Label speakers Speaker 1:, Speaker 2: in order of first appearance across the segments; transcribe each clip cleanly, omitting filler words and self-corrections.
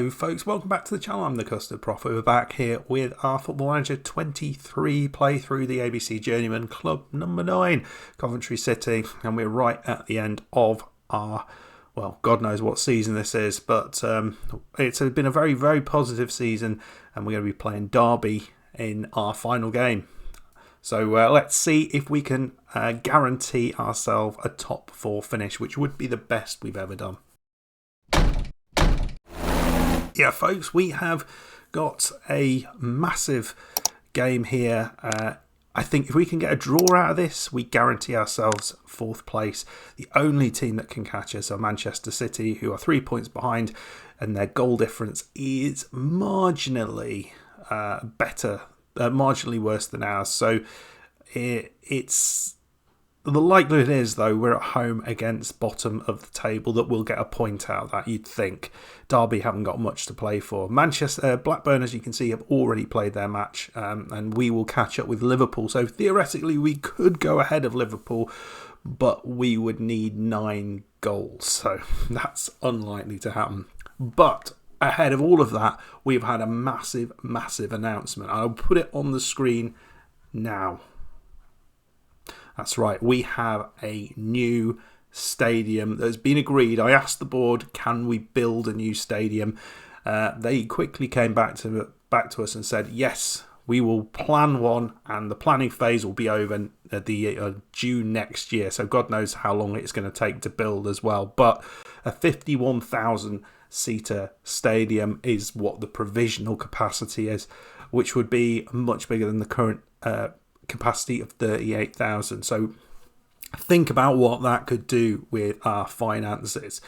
Speaker 1: Hello folks, welcome back to the channel. I'm the Custard Prophet. We're back here with our Football Manager 23 playthrough, the ABC Journeyman Club number 9, Coventry City, and we're right at the end of our, well, God knows what season this is, but it's been a very, very positive season, and we're going to be playing Derby in our final game. So let's see if we can guarantee ourselves a top 4 finish, which would be the best we've ever done. Yeah, folks, we have got a massive game here. I think if we can get a draw out of this, we guarantee ourselves 4th place. The only team that can catch us are Manchester City, who are 3 points behind, and their goal difference is marginally marginally worse than ours. So it's the likelihood is, though, we're at home against bottom of the table, that we'll get a point out of that, you'd think. Derby haven't got much to play for. Blackburn, as you can see, have already played their match, and we will catch up with Liverpool. So theoretically, we could go ahead of Liverpool, but we would need 9 goals. So that's unlikely to happen. But ahead of all of that, we've had a massive, massive announcement. I'll put it on the screen now. That's right, we have a new stadium that's been agreed. I asked the board, can we build a new stadium? They quickly came back to us and said, yes, we will plan one, and the planning phase will be over at the June next year. So God knows how long it's going to take to build as well. But a 51,000 seater stadium is what the provisional capacity is, which would be much bigger than the current capacity of 38,000. So think about what that could do with our finances.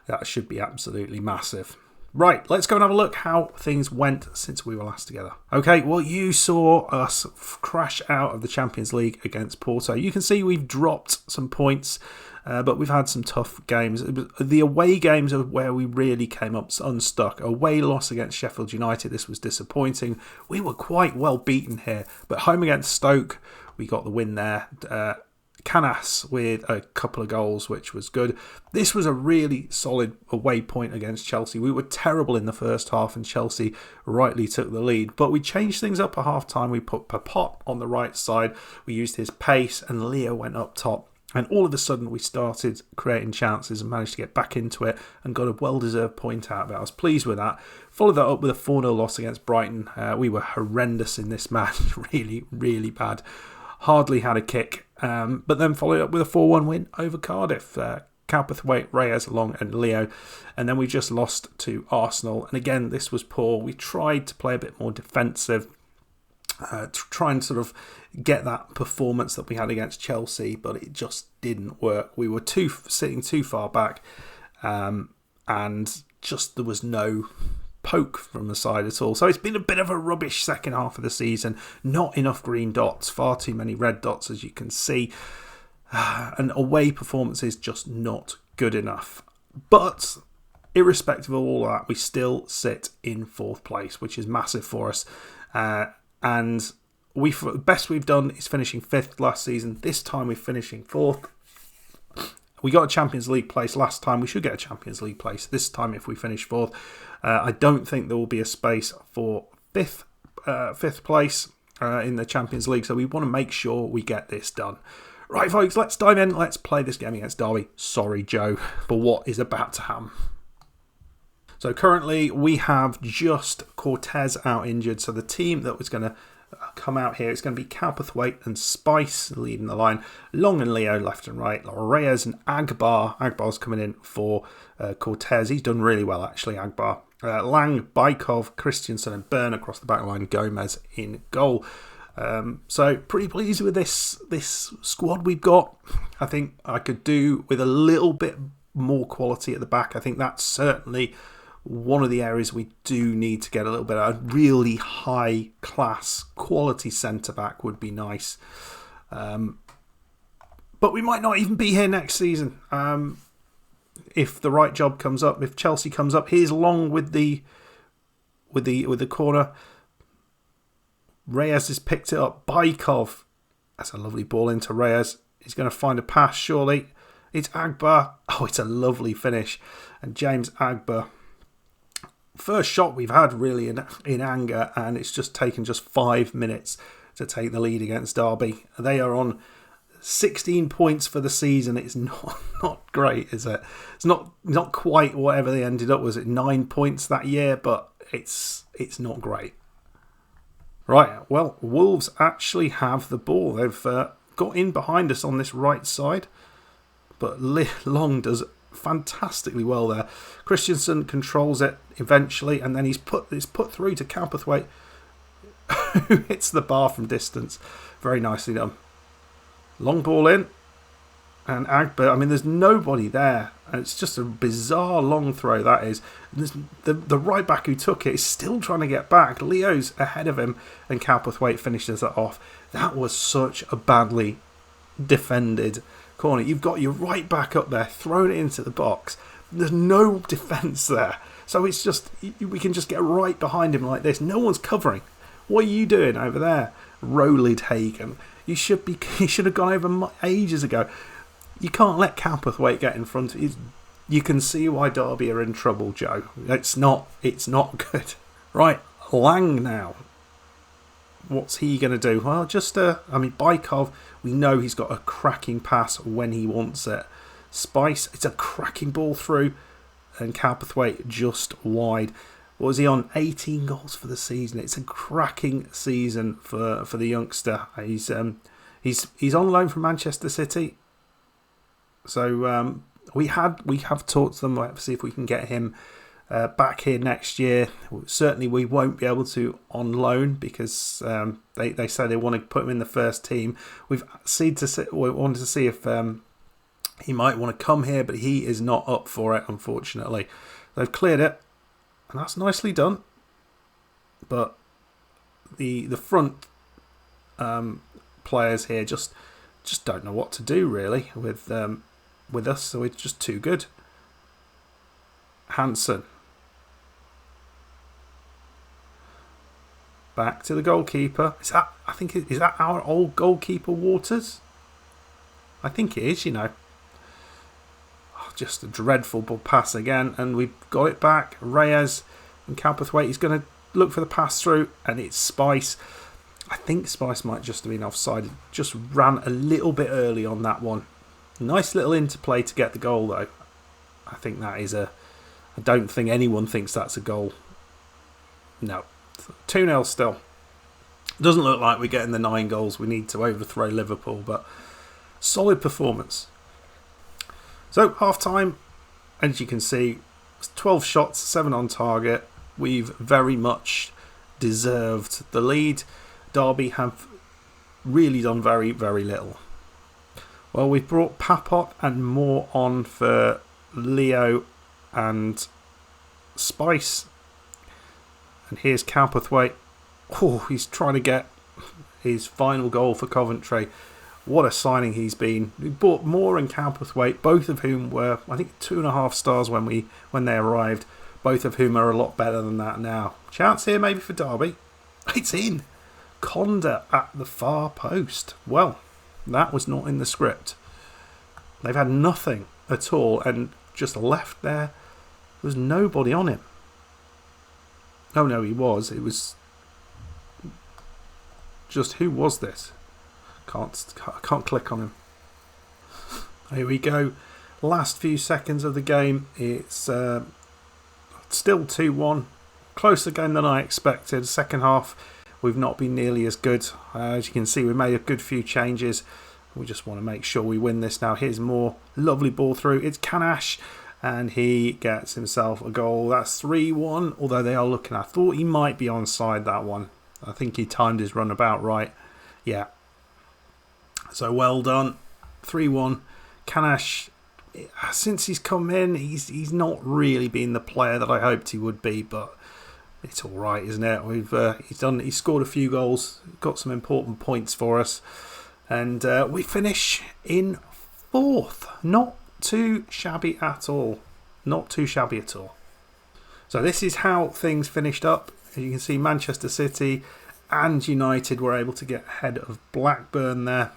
Speaker 1: That should be absolutely massive. Right, let's go and have a look how things went since we were last together. Okay, well, you saw us crash out of the Champions League against Porto. You can see we've dropped some points, but we've had some tough games. The away games are where we really came up unstuck. Away loss against Sheffield United, this was disappointing. We were quite well beaten here, but home against Stoke, we got the win there. Canas with a couple of goals, which was good. This was a really solid away point against Chelsea. We were terrible in the first half, and Chelsea rightly took the lead. But we changed things up at half-time. We put Poirot on the right side. We used his pace, and Leo went up top. And all of a sudden, we started creating chances and managed to get back into it and got a well-deserved point out of it. I was pleased with that. Followed that up with a 4-0 loss against Brighton. We were horrendous in this match. Really, really bad. Hardly had a kick. But then followed up with a 4-1 win over Cardiff. Calpathwaite, Reyes, Long and Leo. And then we just lost to Arsenal. And again, this was poor. We tried to play a bit more defensive. To try and sort of get that performance that we had against Chelsea, but it just didn't work. We were sitting too far back, and just there was no poke from the side at all. So it's been a bit of a rubbish second half of the season. Not enough green dots, far too many red dots, as you can see. And away performance is just not good enough. But irrespective of all that, we still sit in 4th place, which is massive for us. And the best we've done is finishing 5th last season. This time we're finishing 4th. We got a Champions League place last time. We should get a Champions League place this time if we finish 4th. I don't think there will be a space for 5th place in the Champions League. So we want to make sure we get this done. Right, folks, let's dive in. Let's play this game against Derby. Sorry, Joe, for what is about to happen. So currently we have just Cortez out injured. So the team that was going to come out here, it's going to be Calpathwaite and Spice leading the line. Long and Leo left and right. Reyes and Agbar. Agbar's coming in for Cortez. He's done really well, actually, Agbar. Lang, Bykov, Christensen and Byrne across the back line. Gomez in goal. So pretty pleased with this squad we've got. I think I could do with a little bit more quality at the back. I think that's certainly one of the areas we do need to get a little bit of. A really high class quality centre back would be nice. But we might not even be here next season. If the right job comes up, if Chelsea comes up, here's Long with the corner. Reyes has picked it up. Bykov. That's a lovely ball into Reyes. He's going to find a pass, surely. It's Agbar. Oh, it's a lovely finish. And James Agbar first shot we've had really in anger, and it's just taken just 5 minutes to take the lead against Derby. They are on 16 points for the season. It's not great, is it? It's not quite whatever they ended up. Was it 9 points that year? But it's not great. Right, well, Wolves actually have the ball. They've got in behind us on this right side, but Long does fantastically well there. Christensen controls it eventually, and then it's put through to Cowperthwaite, who hits the bar from distance. Very nicely done. Long ball in, and Agba, I mean, there's nobody there, and it's just a bizarre long throw that is. The right back who took it is still trying to get back. Leo's ahead of him, and Cowperthwaite finishes it off. That was such a badly defended corner. You've got your right back up there, thrown it into the box. There's no defence there, so it's just, we can just get right behind him like this. No one's covering. What are you doing over there, Roland Hagen? You should have gone over ages ago. You can't let Cowperthwaite get in front of you. You can see why Derby are in trouble, Joe. It's not good. Right, Lang now. What's he going to do? Well, Bykov, we know he's got a cracking pass when he wants it. Spice, it's a cracking ball through, and Cowperthwaite just wide. What was he on? 18 goals for the season. It's a cracking season for the youngster. He's on loan from Manchester City. So we have talked to them. We'll see if we can get him back here next year. Certainly we won't be able to on loan because they say they want to put him in the first team. We wanted to see if he might want to come here, but he is not up for it, unfortunately. They've cleared it, and that's nicely done. But the front players here just don't know what to do really with us, so it's just too good. Hansen. Back to the goalkeeper. Is that our old goalkeeper Waters? I think it is, you know. Oh, just a dreadful pass again, and we've got it back. Reyes and Cowperthwaite. He's going to look for the pass through, and it's Spice. I think Spice might just have been offside. Just ran a little bit early on that one. Nice little interplay to get the goal, though. I think that is I don't think anyone thinks that's a goal. No. 2-0 still. Doesn't look like we're getting the 9 goals we need to overthrow Liverpool, but solid performance. So, half-time, as you can see, 12 shots, 7 on target. We've very much deserved the lead. Derby have really done very, very little. Well, we've brought Papot and Moore on for Leo and Spice. And here's Cowperthwaite. Oh, he's trying to get his final goal for Coventry. What a signing he's been. We bought Moore and Cowperthwaite, both of whom were, I think, 2.5 stars when they arrived. Both of whom are a lot better than that now. Chance here maybe for Derby. It's in. Conda at the far post. Well, that was not in the script. They've had nothing at all and just left there. There was nobody on him. Oh no, he was. It was just, who was this? I can't click on him. Here we go. Last few seconds of the game. It's still 2-1. Closer game than I expected. Second half, we've not been nearly as good. As you can see, we made a good few changes. We just want to make sure we win this now. Here's more. Lovely ball through. It's Canash. And he gets himself a goal. That's 3-1. Although they are looking. I thought he might be onside that one. I think he timed his run about right. Yeah. So well done. 3-1. Canash, since he's come in, he's not really been the player that I hoped he would be. But it's all right, isn't it? He's scored a few goals. Got some important points for us. And we finish in 4th. Not too shabby at all. Not too shabby at all. So this is how things finished up. As you can see, Manchester City and United were able to get ahead of Blackburn there.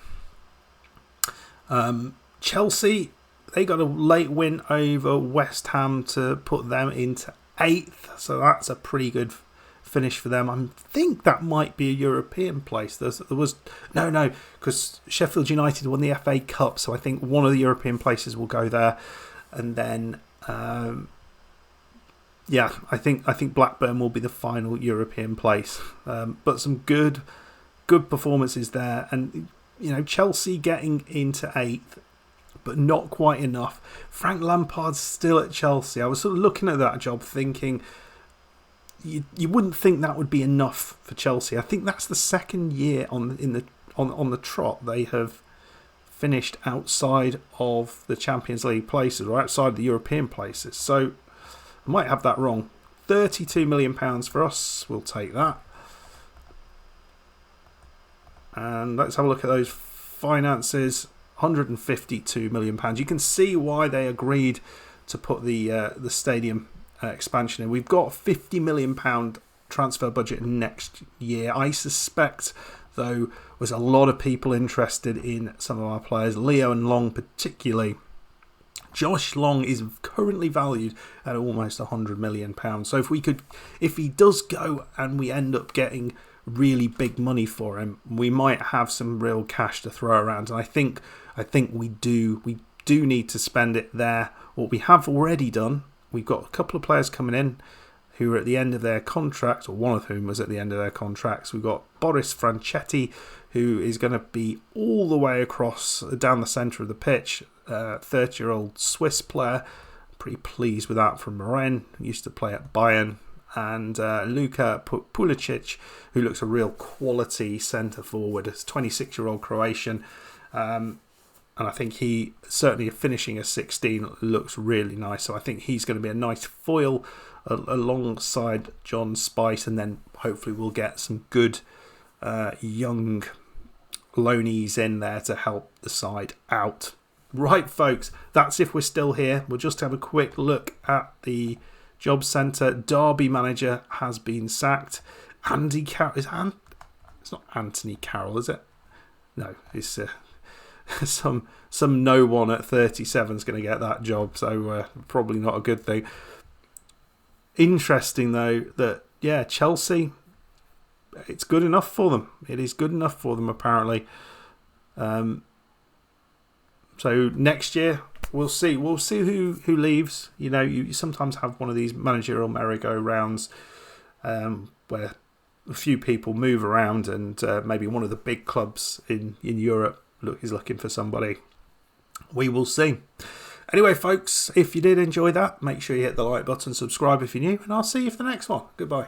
Speaker 1: Chelsea, they got a late win over West Ham to put them into 8th, so that's a pretty good finish for them. I think that might be a European place. There was no, because Sheffield United won the FA Cup, so I think one of the European places will go there, and then I think Blackburn will be the final European place. But some good performances there, and Chelsea getting into 8th, but not quite enough. Frank Lampard's still at Chelsea. I was sort of looking at that job thinking, you wouldn't think that would be enough for Chelsea. I think that's the second year on the trot they have finished outside of the Champions League places, or outside the European places. So I might have that wrong. £32 million for us. We'll take that. And let's have a look at those finances. £152 million. You can see why they agreed to put the stadium expansion in. We've got a £50 million transfer budget next year. I suspect, though, there's a lot of people interested in some of our players, Leo and Long particularly. Josh Long is currently valued at almost £100 million. So if he does go and we end up getting really big money for him, we might have some real cash to throw around. And I think we do need to spend it there. What we have already done, we've got a couple of players coming in who are at the end of their contracts, or one of whom was at the end of their contracts. We've got Boris Franchetti, who is going to be all the way across down the centre of the pitch. 30-year-old Swiss player. Pretty pleased with that from Rennes. Used to play at Bayern. And Luka Pulisic, who looks a real quality centre forward. It's 26-year-old Croatian. And I think he, certainly finishing a 16, looks really nice. So I think he's going to be a nice foil alongside John Spice. And then hopefully we'll get some good young loanees in there to help the side out. Right, folks, that's if we're still here. We'll just have a quick look at the job centre. Derby manager has been sacked. Andy Carroll. It's not Anthony Carroll, is it? No, it's some no one at 37 is going to get that job, so probably not a good thing. Interesting, though, that, Chelsea, it's good enough for them. It is good enough for them, apparently. So next year, we'll see. We'll see who leaves. You sometimes have one of these managerial merry-go-rounds where a few people move around, and maybe one of the big clubs in Europe is looking for somebody. We will see. Anyway, folks, if you did enjoy that, make sure you hit the like button, subscribe if you're new, and I'll see you for the next one. Goodbye.